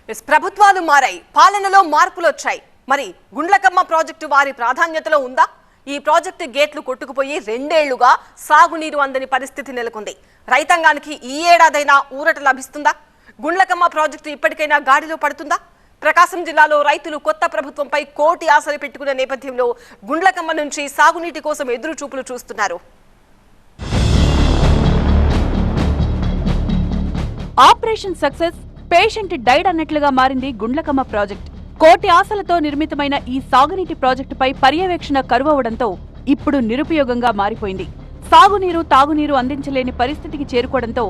ప్రభుత్వాలు మారాయి, పాలనలో మార్పులు వచ్చాయి. మరి గుండ్లకమ్మ ప్రాజెక్టు వారి ప్రాధాన్యతలో ఉందా? ఈ ప్రాజెక్టు గేట్లు కొట్టుకుపోయి 2 ఏళ్లుగా సాగునీరు అందని పరిస్థితి నెలకొంది. రైతాంగానికి ఈ ఏడాదైనా ఊరట లభిస్తుందా? గుండ్లకమ్మ ప్రాజెక్టు ఇప్పటికైనా గాడిలో పడుతుందా? ప్రకాశం జిల్లాలో రైతులు కొత్త ప్రభుత్వంపై కోటి ఆశలు పెట్టుకున్న నేపథ్యంలో గుండ్లకమ్మ నుంచి సాగునీటి కోసం ఎదురు చూపులు చూస్తున్నారు. ఆపరేషన్ సక్సెస్, పేషెంట్ డైడ్ అన్నట్లుగా మారింది గుండ్లకమ్మ ప్రాజెక్ట్. కోటి ఆశలతో నిర్మితమైన ఈ సాగునీటి ప్రాజెక్టుపై పర్యవేక్షణ కరువవడంతో ఇప్పుడు నిరుపయోగంగా మారిపోయింది. సాగునీరు, తాగునీరు అందించలేని పరిస్థితికి చేరుకోవడంతో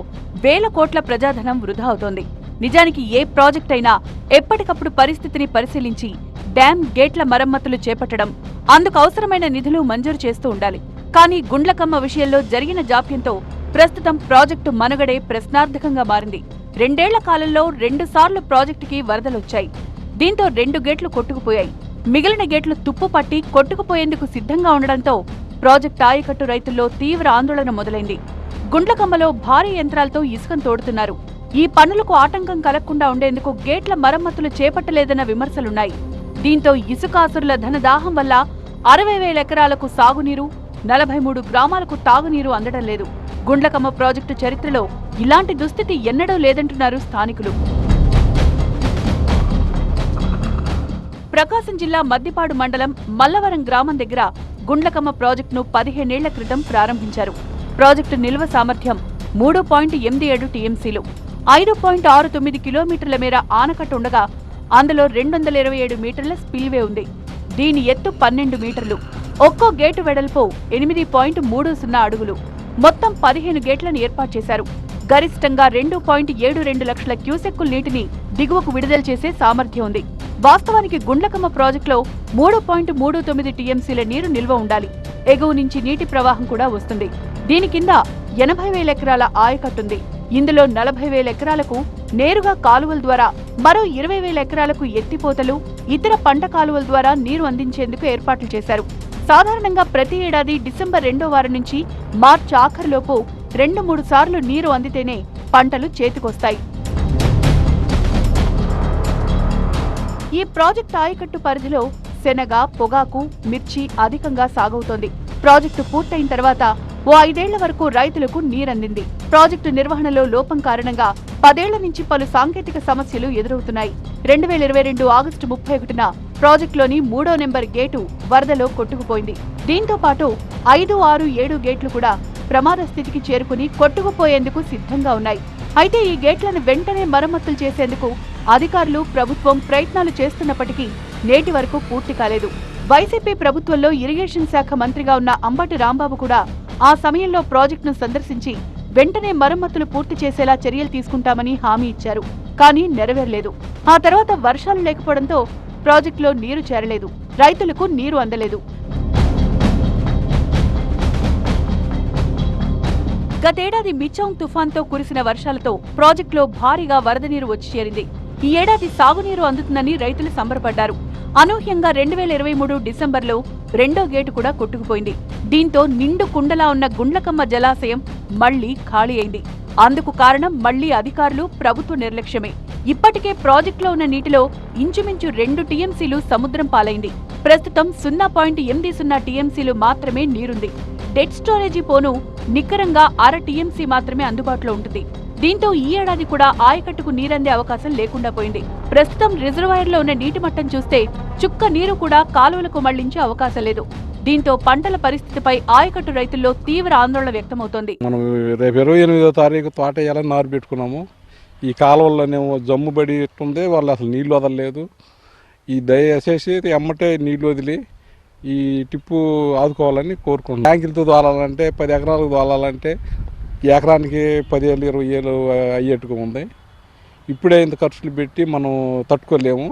వేల కోట్ల ప్రజాధనం వృధా అవుతోంది. నిజానికి ఏ ప్రాజెక్ట్ అయినా ఎప్పటికప్పుడు పరిస్థితిని పరిశీలించి డ్యాం గేట్ల మరమ్మతులు చేపట్టడం, అందుకు అవసరమైన నిధులు మంజూరు చేస్తూ ఉండాలి. కానీ గుండ్లకమ్మ విషయంలో జరిగిన జాప్యంతో ప్రస్తుతం ప్రాజెక్టు మనుగడే ప్రశ్నార్థకంగా మారింది. 2 ఏళ్ల కాలంలో 2 సార్లు ప్రాజెక్టుకి వరదలొచ్చాయి. దీంతో 2 గేట్లు కొట్టుకుపోయాయి. మిగిలిన గేట్లు తుప్పు పట్టి కొట్టుకుపోయేందుకు సిద్ధంగా ఉండడంతో ప్రాజెక్టు ఆయకట్టు రైతుల్లో తీవ్ర ఆందోళన మొదలైంది. గుండ్లకమ్మలో భారీ యంత్రాలతో ఇసుకను తోడుతున్నారు. ఈ పనులకు ఆటంకం కలగకుండా ఉండేందుకు గేట్ల మరమ్మతులు చేపట్టలేదన్న విమర్శలున్నాయి. దీంతో ఇసుకాసురుల ధనదాహం వల్ల 60,000 ఎకరాలకు సాగునీరు, 43 గ్రామాలకు తాగునీరు అందడం లేదు. గుండ్లకమ్మ ప్రాజెక్టు చరిత్రలో ఇలాంటి దుస్థితి ఎన్నడూ లేదంటున్నారు స్థానికులు. ప్రకాశం జిల్లా మద్దిపాడు మండలం మల్లవరం గ్రామం దగ్గర గుండ్లకమ్మ ప్రాజెక్టును 15 ఏళ్ల క్రితం ప్రారంభించారు. ప్రాజెక్టు నిల్వ సామర్థ్యం 3.87 టీఎంసీలు, 5.69 కిలోమీటర్ల మేర ఆనకట్ట ఉండగా అందులో 227 మీటర్ల స్పిల్వే ఉంది. దీని ఎత్తు 12 మీటర్లు, ఒక్కో గేటు వెడల్పు 8.30 అడుగులు. మొత్తం 15 గేట్లను ఏర్పాటు చేశారు. గరిష్టంగా 2.72 లక్షల క్యూసెక్కుల నీటిని దిగువకు విడుదల చేసే సామర్థ్యం ఉంది. వాస్తవానికి గుండ్లకమ్మ ప్రాజెక్టులో 3.39 టీఎంసీల నీరు నిల్వ ఉండాలి. ఎగువ నుంచి నీటి ప్రవాహం కూడా వస్తుంది. దీని కింద 80,000 ఎకరాల ఆయకట్టుంది. ఇందులో 40,000 ఎకరాలకు నేరుగా కాలువల ద్వారా, మరో 20,000 ఎకరాలకు ఎత్తిపోతలు, ఇతర పంట కాలువల ద్వారా నీరు అందించేందుకు ఏర్పాట్లు చేశారు. సాధారణంగా ప్రతి ఏడాది డిసెంబర్ 2వ వారం నుంచి మార్చి ఆఖరులోపు 2-3 సార్లు నీరు అందితేనే పంటలు చేతికొస్తాయి. ఈ ప్రాజెక్టు ఆయకట్టు పరిధిలో శనగ, పొగాకు, మిర్చి అధికంగా సాగవుతోంది. ప్రాజెక్టు పూర్తయిన తర్వాత ఓ 5 ఏళ్ల వరకు రైతులకు నీరందింది. ప్రాజెక్టు నిర్వహణలో లోపం కారణంగా 10 ఏళ్ల నుంచి పలు సాంకేతిక సమస్యలు ఎదురవుతున్నాయి. 2022 ఆగస్టు 31న ప్రాజెక్టులోని 3వ నెంబర్ గేటు వరదలో కొట్టుకుపోయింది. దీంతో పాటు 5, 6, 7 గేట్లు కూడా ప్రమాద స్థితికి చేరుకుని కొట్టుకుపోయేందుకు సిద్ధంగా ఉన్నాయి. అయితే ఈ గేట్లను వెంటనే మరమ్మతులు చేసేందుకు అధికారులు, ప్రభుత్వం ప్రయత్నాలు చేస్తున్నప్పటికీ నేటి వరకు పూర్తి కాలేదు. వైసీపీ ప్రభుత్వంలో ఇరిగేషన్ శాఖ మంత్రిగా ఉన్న అంబటి రాంబాబు కూడా ఆ సమయంలో ప్రాజెక్టును సందర్శించి వెంటనే మరమ్మతులు పూర్తి చేసేలా చర్యలు తీసుకుంటామని హామీ ఇచ్చారు. కానీ నెరవేరలేదు. ఆ తర్వాత వర్షాలు లేకపోవడంతో ప్రాజెక్టులో నీరు చేరలేదు, రైతులకు నీరు అందలేదు. గతేడాది మిచాంగ్ తుఫాన్తో కురిసిన వర్షాలతో ప్రాజెక్టులో భారీగా వరద నీరు వచ్చి చేరింది. ఈ ఏడాది సాగునీరు అందుతుందని రైతులు సంబరపడ్డారు. అనూహ్యంగా 2023 డిసెంబర్లో 2వ గేటు కూడా కొట్టుకుపోయింది. దీంతో నిండు కుండలా ఉన్న గుండ్లకమ్మ జలాశయం మళ్లీ ఖాళీ అయింది. అందుకు కారణం మళ్లీ అధికారులు, ప్రభుత్వ నిర్లక్ష్యమే. ఇప్పటికే ప్రాజెక్టులో ఉన్న నీటిలో ఇంచుమించు 2 టీఎంసీలు సముద్రం పాలైంది. ప్రస్తుతం 0.80 టీఎంసీలు మాత్రమే నీరుంది. డెడ్ స్టోరేజీ పోను నికరంగా 1/2 టీఎంసీ మాత్రమే అందుబాటులో ఉంటుంది. దీంతో ఈ ఏడాది కూడా ఆయకట్టుకు నీరందే అవకాశం లేకుండా పోయింది. ప్రస్తుతం రిజర్వాయర్లో ఉన్న నీటి మట్టం చూస్తే చుక్క నీరు కూడా కాలువలకు మళ్లించే అవకాశం లేదు. దీంతో పంటల పరిస్థితిపై ఆయకట్టు రైతుల్లో తీవ్ర ఆందోళన వ్యక్తమవుతోంది. మనం రేపు 28వ తారీఖు తోట వేయాలని నారు పెట్టుకున్నాము. ఈ కాలువల్లోనేమో జమ్ము బడి ఉంది, వాళ్ళు అసలు నీళ్లు వదలలేదు. ఈ దయచేసి ఎమ్మటే నీళ్లు వదిలి ఈ టిప్పు ఆదుకోవాలని కోరుకుంటున్నాం. ట్యాంకులతో దోలాలంటే 10 ఎకరాలకు దోలాలంటే ఎకరానికి 10,000-20,000 అయ్యేట్టుగా ఉంది. ఇప్పుడే ఇంత ఖర్చులు పెట్టి మనం తట్టుకోలేము.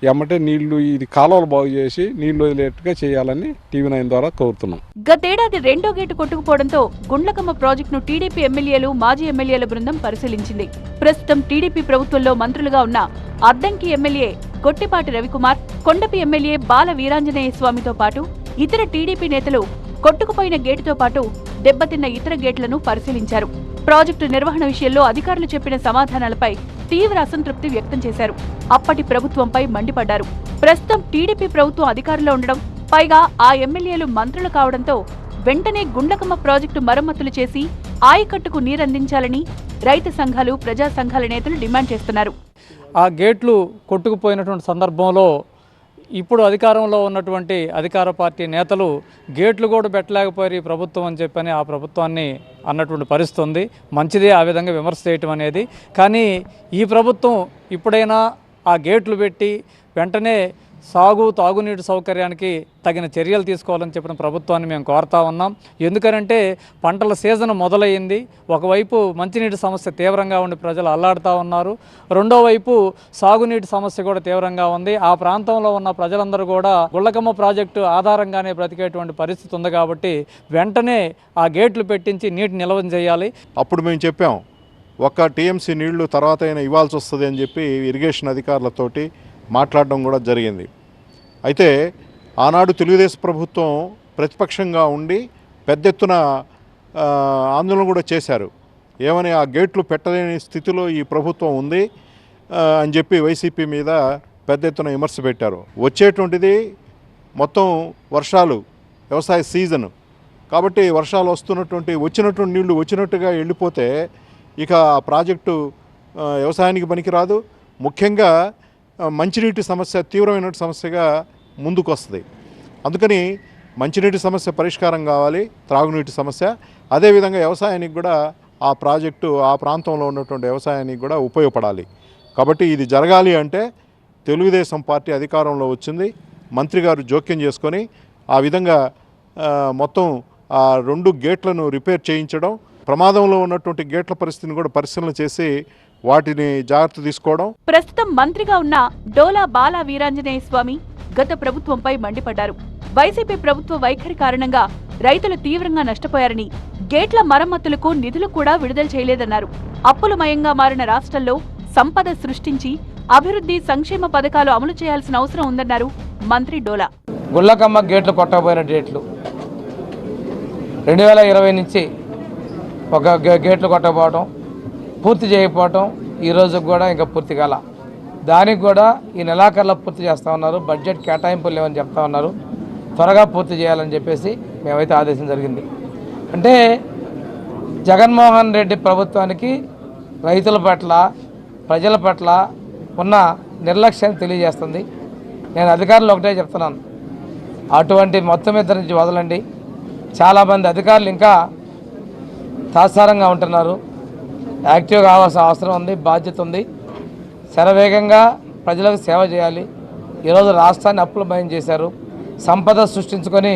ఎమ్మటే నీళ్లు, ఇది కాలువలు బాగు చేసి నీళ్లు వదిలేట్టుగా చేయాలని TV9 ద్వారా కోరుతున్నాం. గతేడాది 2వ గేటు కొట్టుకుపోవడంతో గుండ్లకమ్మ ప్రాజెక్టును టీడీపీ ఎమ్మెల్యేలు, మాజీ ఎమ్మెల్యేల బృందం పరిశీలించింది. ప్రస్తుతం టీడీపీ ప్రభుత్వంలో మంత్రులుగా ఉన్న అద్దంకి ఎమ్మెల్యే గొట్టిపాటి రవికుమార్, కొండపి ఎమ్మెల్యే బాల వీరాంజనేయ స్వామితో పాటు ఇతర టీడీపీ నేతలు కొట్టుకుపోయిన గేటుతో పాటు దెబ్బతిన్న ఇతర గేట్లను పరిశీలించారు. ప్రాజెక్టు నిర్వహణ విషయంలో అధికారులు చెప్పిన సమాధానాలపై తీవ్ర అసంతృప్తి వ్యక్తం చేశారు. అప్పటి ప్రభుత్వంపై మండిపడ్డారు. ప్రస్తుతం టీడీపీ ప్రభుత్వం అధికారంలో ఉండడం, పైగా ఆ ఎమ్మెల్యేలు మంత్రులు కావడంతో వెంటనే గుండ్లకమ్మ ప్రాజెక్టు మరమ్మతులు చేసి ఆయకట్టుకు నీరందించాలని రైతు సంఘాలు, ప్రజా సంఘాల నేతలు డిమాండ్ చేస్తున్నారు. ఆ గేట్లు కొట్టుకుపోయినటువంటి సందర్భంలో ఇప్పుడు అధికారంలో ఉన్నటువంటి అధికార పార్టీ నేతలు గేట్లు కూడా పెట్టలేకపోయారు ఈ ప్రభుత్వం అని చెప్పని ఆ ప్రభుత్వాన్ని అన్నటువంటి పరిస్థితి ఉంది. మంచిదే ఆ విధంగా విమర్శ చేయటం అనేది. కానీ ఈ ప్రభుత్వం ఇప్పుడైనా ఆ గేట్లు పెట్టి వెంటనే తాగునీటి సౌకర్యానికి తగిన చర్యలు తీసుకోవాలని చెప్పిన ప్రభుత్వాన్ని మేము కోరుతా ఉన్నాం. ఎందుకనంటే పంటల సీజన్ మొదలయ్యింది. ఒకవైపు మంచినీటి సమస్య తీవ్రంగా ఉండి ప్రజలు అల్లాడుతూ ఉన్నారు. రెండో వైపు సాగునీటి సమస్య కూడా తీవ్రంగా ఉంది. ఆ ప్రాంతంలో ఉన్న ప్రజలందరూ కూడా గుండ్లకమ్మ ప్రాజెక్టు ఆధారంగానే బ్రతికేటువంటి పరిస్థితి ఉంది. కాబట్టి వెంటనే ఆ గేట్లు పెట్టించి నీటి నిల్వ చేయాలి. అప్పుడు మేము చెప్పాం, ఒక టీఎంసీ నీళ్లు తర్వాత అయినా ఇవ్వాల్సి వస్తుంది అని చెప్పి ఇరిగేషన్ అధికారులతోటి మాట్లాడడం కూడా జరిగింది. అయితే ఆనాడు తెలుగుదేశం ప్రభుత్వం ప్రతిపక్షంగా ఉండి పెద్ద ఎత్తున ఆందోళన కూడా చేశారు. ఏమని ఆ గేట్లు పెట్టలేని స్థితిలో ఈ ప్రభుత్వం ఉంది అని చెప్పి వైసీపీ మీద పెద్ద ఎత్తున విమర్శ పెట్టారు. వచ్చేటువంటిది మొత్తం వర్షాలు, వ్యవసాయ సీజన్ కాబట్టి వర్షాలు వచ్చినటువంటి నీళ్లు వచ్చినట్టుగా వెళ్ళిపోతే ఇక ఆ ప్రాజెక్టు వ్యవసాయానికి పనికిరాదు. ముఖ్యంగా మంచినీటి సమస్య తీవ్రమైన సమస్యగా ముందుకు వస్తుంది. అందుకని మంచినీటి సమస్య పరిష్కారం కావాలి, త్రాగునీటి సమస్య, అదేవిధంగా వ్యవసాయానికి కూడా ఆ ప్రాజెక్టు ఆ ప్రాంతంలో ఉన్నటువంటి వ్యవసాయానికి కూడా ఉపయోగపడాలి. కాబట్టి ఇది జరగాలి అంటే తెలుగుదేశం పార్టీ అధికారంలో వచ్చింది, మంత్రి గారు జోక్యం చేసుకొని ఆ విధంగా మొత్తం ఆ 2 గేట్లను రిపేర్ చేయించడం, ప్రమాదంలో ఉన్నటువంటి గేట్ల పరిస్థితిని కూడా పరిశీలన చేసి వాటిని జాగ్రత్త తీసుకోవడం. ప్రస్తుతం మంత్రిగా ఉన్న డోలా బాలా వీరాంజనేయ స్వామి గత ప్రభుత్వంపై మండిపడ్డారు. వైసీపీ ప్రభుత్వ వైఖరి కారణంగా రైతులు తీవ్రంగా నష్టపోయారని, గేట్ల మరమ్మతులకు నిధులు కూడా విడుదల చేయలేదన్నారు. అప్పులమయంగా మారిన రాష్ట్రంలో సంపద సృష్టించి అభివృద్ధి సంక్షేమ పథకాలు అమలు చేయాల్సిన అవసరం ఉందన్నారు మంత్రి డోలా. గుండ్లకమ్మ గేట్లు కొట్టకపోయిన డేట్లు 2020 నుంచి ఒక గేట్లు కొట్టకపోవడం, పూర్తి చేయకపోవటం, ఈరోజు కూడా ఇంకా పూర్తి కాల. దానికి కూడా ఈ నెలాఖరులో పూర్తి చేస్తూ ఉన్నారు. బడ్జెట్ కేటాయింపులు లేవని చెప్తా ఉన్నారు. త్వరగా పూర్తి చేయాలని చెప్పేసి మేమైతే ఆదేశం జరిగింది. అంటే జగన్మోహన్ రెడ్డి ప్రభుత్వానికి రైతుల పట్ల, ప్రజల పట్ల ఉన్న నిర్లక్ష్యాన్ని తెలియజేస్తుంది. నేను అధికారులు ఒకటే చెప్తున్నాను, అటువంటి మొత్తం ఇద్దరి నుంచి వదలండి. చాలామంది అధికారులు ఇంకా తాత్సారంగా ఉంటున్నారు. యాక్టివ్ కావాల్సిన అవసరం ఉంది, బాధ్యత ఉంది. శరవేగంగా ప్రజలకు సేవ చేయాలి. ఈరోజు రాష్ట్రాన్ని అప్పులమయం చేశారు. సంపద సృష్టించుకొని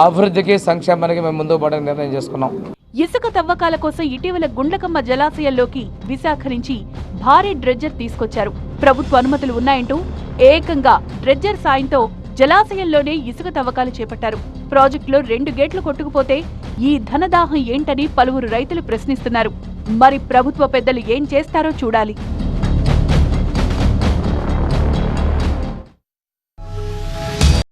అభివృద్ధికి, సంక్షేమానికి మేము ముందుకు పోవడానికి నిర్ణయం చేసుకున్నాం. ఇసుక తవ్వకాల కోసం ఇటీవల గుండ్లకమ్మ జలాశయంలోకి విశాఖ నుంచి భారీ డ్రెడ్జర్ తీసుకొచ్చారు. ప్రభుత్వ అనుమతులు ఉన్నాయంటూ ఏకంగా డ్రెడ్జర్ సాయంతో జలాశయంలోనే ఇసుక తవ్వకాలు చేపట్టారు. ప్రాజెక్టులో 2 గేట్లు కొట్టుకుపోతే ఈ ధనదాహం ఏంటని పలువురు రైతులు ప్రశ్నిస్తున్నారు. మరి ప్రభుత్వ పెద్దలు ఏం చేస్తారో చూడాలి.